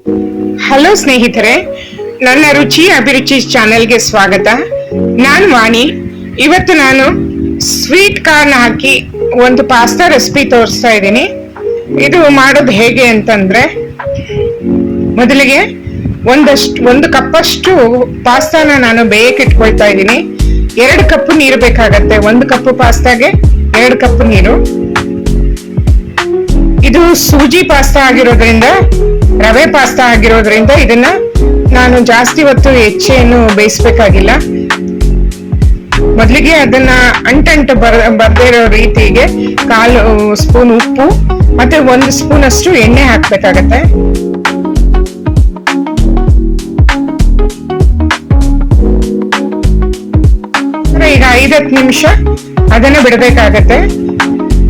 Hello ಸ್ನೇಹಿತರೆ, ನನ್ನ ರುಚಿ ಅಭಿರುಚಿ ಚಾನೆಲ್ಗೆ ಸ್ವಾಗತ. ನಾನು ವಾಣಿ. ಇವತ್ತು ನಾನು ಸ್ವೀಟ್ ಕಾರ್ನ್ ಹಾಕಿ ಒಂದು ಪಾಸ್ತಾ ರೆಸಿಪಿ ತೋರಿಸ್ತಾ ಇದ್ದೀನಿ. ಇದು ಮಾಡೋದು ಹೇಗೆ ಅಂತಂದ್ರೆ, ಮೊದಲಿಗೆ ಒಂದು ಕಪ್ಪಷ್ಟು ಪಾಸ್ತಾನ ನಾನು ಬೇಯಕ್ಕೆ ಇಟ್ಕೊಳ್ತಾ ಇದ್ದೀನಿ. 2 ಕಪ್ ನೀರು ಬೇಕಾಗತ್ತೆ. 1 ಕಪ್ ಪಾಸ್ತಾಗೆ 2 ಕಪ್ ನೀರು. ಇದು ಸೂಜಿ ಪಾಸ್ತಾ ಆಗಿರೋದ್ರಿಂದ, ರವೆ ಪಾಸ್ತಾ ಆಗಿರೋದ್ರಿಂದ ಇದನ್ನ ನಾನು ಜಾಸ್ತಿ ಹೊತ್ತು ಹೆಚ್ಚೇನು ಬೇಯಿಸ್ಬೇಕಾಗಿಲ್ಲ. ಮೊದಲಿಗೆ ಅದನ್ನ ಅಂಟಂಟು ಬರ್ದೇ ಇರೋ ರೀತಿಗೆ 1/4 ಸ್ಪೂನ್ ಉಪ್ಪು ಮತ್ತೆ 1 ಸ್ಪೂನ್ ಅಷ್ಟು ಎಣ್ಣೆ ಹಾಕ್ಬೇಕಾಗತ್ತೆ. ಈಗ 5-10 ನಿಮಿಷ ಅದನ್ನ ಬಿಡಬೇಕಾಗತ್ತೆ.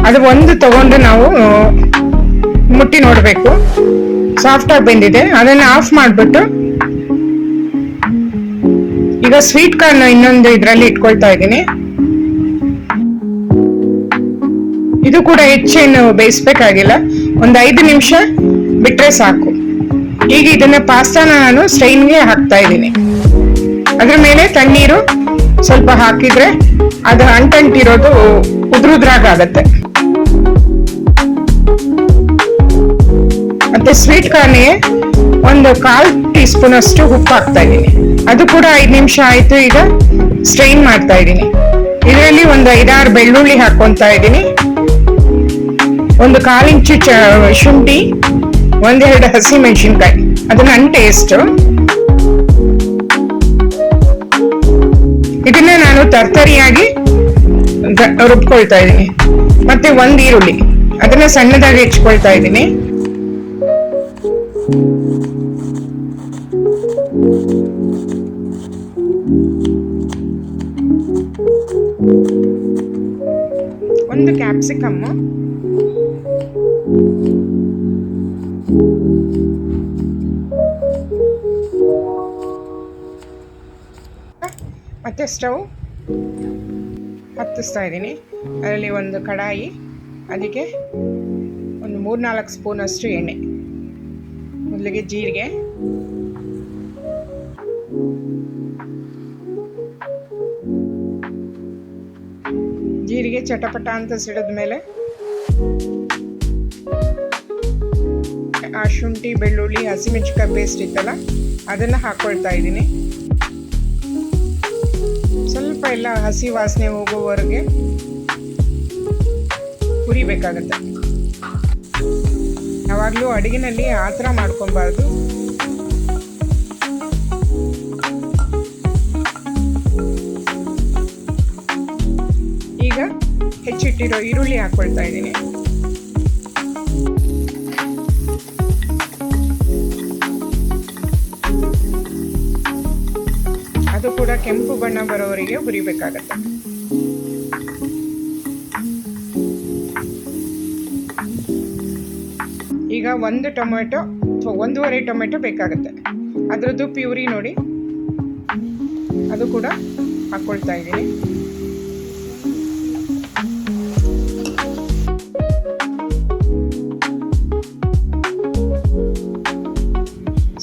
ಅದು ಒಂದು ತಗೊಂಡು ನಾವು ಮುಟ್ಟಿ ನೋಡ್ಬೇಕು, ಸಾಫ್ಟ್ ಆಗಿ ಬೆಂದಿದೆ. ಅದನ್ನ ಆಫ್ ಮಾಡ್ಬಿಟ್ಟು ಈಗ ಸ್ವೀಟ್ ಕಾರ್ನ್ ಇನ್ನೊಂದು ಇದ್ರಲ್ಲಿ ಇಟ್ಕೊಳ್ತಾ ಇದ್ದೀನಿ. ಇದು ಕೂಡ ಹೆಚ್ಚೇನು ಬೇಯಿಸ್ಬೇಕಾಗಿಲ್ಲ, 5 ನಿಮಿಷ ಬಿಟ್ರೆ ಸಾಕು. ಈಗ ಇದನ್ನ ಪಾಸ್ತಾನ ನಾನು ಸ್ಟೈನ್ಗೆ ಹಾಕ್ತಾ ಇದ್ದೀನಿ. ಅದ್ರ ಮೇಲೆ ತಣ್ಣೀರು ಸ್ವಲ್ಪ ಹಾಕಿದ್ರೆ ಅದು ಅಂಟಿರೋದು ಉದ್ರಾಗತ್ತೆ. ಮತ್ತೆ ಸ್ವೀಟ್ ಕಾರ್ನ್ಗೆ 1/4 ಟೀ ಸ್ಪೂನ್ ಅಷ್ಟು ಉಪ್ಪು ಹಾಕ್ತಾ ಇದ್ದೀನಿ. ಅದು ಕೂಡ 5 ನಿಮಿಷ ಆಯ್ತು. ಈಗ ಸ್ಟ್ರೈನ್ ಮಾಡ್ತಾ ಇದ್ದೀನಿ. ಇದರಲ್ಲಿ 5-6 ಬೆಳ್ಳುಳ್ಳಿ ಹಾಕೊಂತಾ ಇದ್ದೀನಿ, 1/4 ಇಂಚು ಶುಂಠಿ, 1-2 ಹಸಿ ಮೆಣಸಿನ್ಕಾಯಿ. ಅದು ನನ್ನ ಟೇಸ್ಟ್. ಇದನ್ನ ನಾನು ತರ್ತರಿಯಾಗಿ ರುಬ್ಕೊಳ್ತಾ ಇದ್ದೀನಿ. ಮತ್ತೆ 1 ಈರುಳ್ಳಿ, ಅದನ್ನ ಸಣ್ಣದಾಗಿ ಹೆಚ್ಕೊಳ್ತಾ ಇದ್ದೀನಿ. ಒಂದು ಕ್ಯಾಪ್ಸಿಕಮ್, ಮತ್ತೆ ಸ್ಟವ್ ಹತ್ತಿಸ್ತಾ ಇದ್ದೀನಿ. ಅದರಲ್ಲಿ ಒಂದು ಕಡಾಯಿ, ಅದಕ್ಕೆ 3-4 ಸ್ಪೂನ್ ಅಷ್ಟು ಎಣ್ಣೆ. ಮೊದಲಿಗೆ ಜೀರಿಗೆ, ಚಟಪಟ ಅಂತ ಸಿಡಿದ ಮೇಲೆ ಆ ಶುಂಠಿ, ಬೆಳ್ಳುಳ್ಳಿ, ಹಸಿಮೆಣಸಿನಕಾಯಿ ಪೇಸ್ಟ್ ಇತ್ತಲ್ಲ ಅದನ್ನ ಹಾಕೊಳ್ತಾ ಇದ್ದೀನಿ. ಸ್ವಲ್ಪ ಎಲ್ಲ ಹಸಿ ವಾಸನೆ ಹೋಗೋವರೆಗೆ ಹುರಿಬೇಕಾಗತ್ತೆ. ಯಾವಾಗಲೂ ಅಡುಗೆನಲ್ಲಿ ಆ ಥರ ಮಾಡ್ಕೊಬಾರ್ದು. ಈಗ ಹೆಚ್ಚಿಟ್ಟಿರೋ ಈರುಳ್ಳಿ ಹಾಕೊಳ್ತಾ ಇದ್ದೀನಿ. ಅದು ಕೂಡ ಕೆಂಪು ಬಣ್ಣ ಬರೋವರೆಗೆ ಹುರಿಬೇಕಾಗತ್ತೆ. ಈಗ 1 ಟೊಮೆಟೊ ಅಥವಾ 1.5 ಟೊಮೆಟೊ ಬೇಕಾಗುತ್ತೆ. ಅದರದ್ದು ಪ್ಯೂರಿ ನೋಡಿ, ಅದು ಕೂಡ ಹಾಕೊಳ್ತಾ ಇದ್ದೀನಿ.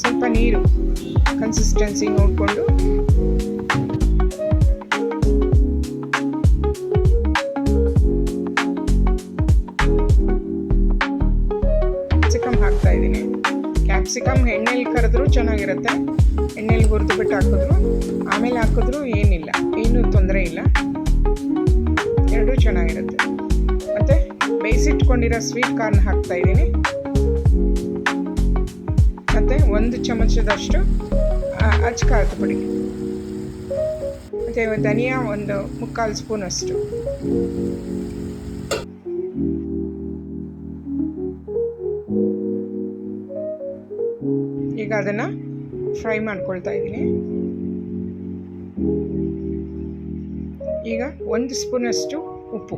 ಸ್ವಲ್ಪ ನೀರು ಕನ್ಸಿಸ್ಟೆನ್ಸಿ ನೋಡಿಕೊಂಡು ಕ್ಯಾಪ್ಸಿಕಮ್ ಹಾಕ್ತಾ ಇದ್ದೀನಿ. ಕ್ಯಾಪ್ಸಿಕಮ್ ಎಣ್ಣೆಲಿ ಕರೆದ್ರೂ ಚೆನ್ನಾಗಿರುತ್ತೆ, ಎಣ್ಣೆಲಿ ಹುರಿದು ಬಿಟ್ಟು ಹಾಕಿದ್ರು, ಆಮೇಲೆ ಹಾಕಿದ್ರು ಏನಿಲ್ಲ, ಏನೂ ತೊಂದರೆ ಇಲ್ಲ, ಎರಡೂ ಚೆನ್ನಾಗಿರುತ್ತೆ. ಮತ್ತೆ ಬೇಯಿಸಿಟ್ಕೊಂಡಿರೋ ಸ್ವೀಟ್ ಕಾರ್ನ್ ಹಾಕ್ತಾ ಇದ್ದೀನಿ. ಮತ್ತೆ 1 ಚಮಚದಷ್ಟು ಅಚ್ಚ ಖಾರದ ಪುಡಿ, ಮತ್ತೆ ಧನಿಯಾ 1/4 ಸ್ಪೂನ್ ಅಷ್ಟು. ಈಗ ಅದನ್ನ ಫ್ರೈ ಮಾಡ್ಕೊಳ್ತಾ ಇದ್ದೀನಿ. ಈಗ 1 ಸ್ಪೂನ್ ಅಷ್ಟು ಉಪ್ಪು,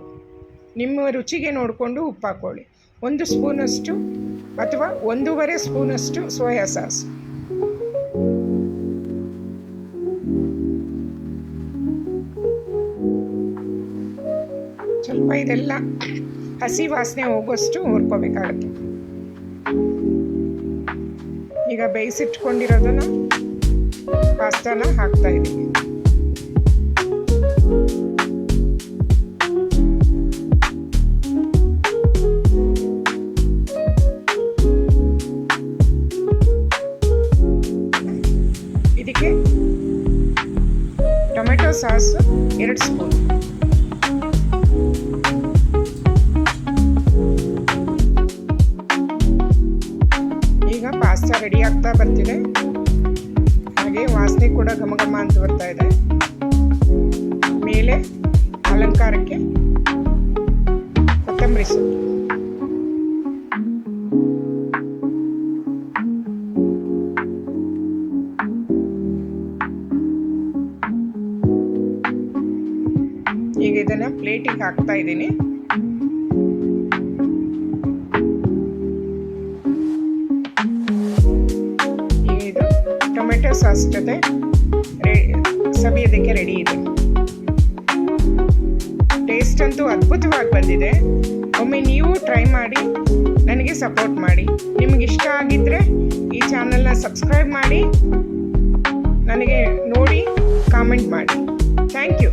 ನಿಮ್ಮ ರುಚಿಗೆ ನೋಡಿಕೊಂಡು ಉಪ್ಪು ಹಾಕೊಳ್ಳಿ. 1 ಸ್ಪೂನ್ ಅಷ್ಟು ಅಥವಾ 1.5 ಸ್ಪೂನ್ ಅಷ್ಟು ಸೋಯಾ ಸಾಸ್. ಸ್ವಲ್ಪ ಇದೆಲ್ಲ ಹಸಿ ವಾಸನೆ ಹೋಗೋಷ್ಟು ಹುರ್ಕೋಬೇಕಾಗುತ್ತೆ. ಈಗ ಬೇಯಿಸಿಟ್ಕೊಂಡಿರೋದನ್ನು ಪಾಸ್ತಾನ ಹಾಕ್ತಾ ಇದ್ದೀನಿ. ಇದಕ್ಕೆ ಟೊಮೆಟೊ ಸಾಸ್ 2 ಸ್ಪೂನ್, ಈಗ ಪಾಸ್ತಾ ರೆಡಿ ಆಗ್ತಾ ಬರ್ತಿದೆ. ಹಾಗೆ ವಾಸನೆ ಕೂಡ ಘಮ ಘಮ ಅಂತ ಬರ್ತಾ ಇದೆ. ಮೇಲೆ ಅಲಂಕಾರಕ್ಕೆ ಕೊತ್ತಂಬರಿ ಸೊಪ್ಪು, ಈಗ ಇದನ್ನ ಪ್ಲೇಟಿಗೆ ಹಾಕ್ತಾ ಇದ್ದೀನಿ. ಈಗ ಇದು ಟೊಮೆಟೊ ಸಾಸ್ ಜೊತೆ ಸವಿಯೋದಕ್ಕೆ ರೆಡಿ ಇದೆ. ಟೇಸ್ಟ್ ಅಂತೂ ಅದ್ಭುತವಾಗಿ ಬಂದಿದೆ. ಒಮ್ಮೆ ನೀವು ಟ್ರೈ ಮಾಡಿ ನನಗೆ ಸಪೋರ್ಟ್ ಮಾಡಿ. ನಿಮ್ಗೆ ಇಷ್ಟ ಆಗಿದ್ರೆ ಈ ಚಾನಲ್ನ ಸಬ್ಸ್ಕ್ರೈಬ್ ಮಾಡಿ, ನನಗೆ ನೋಡಿ ಕಾಮೆಂಟ್ ಮಾಡಿ. Thank you.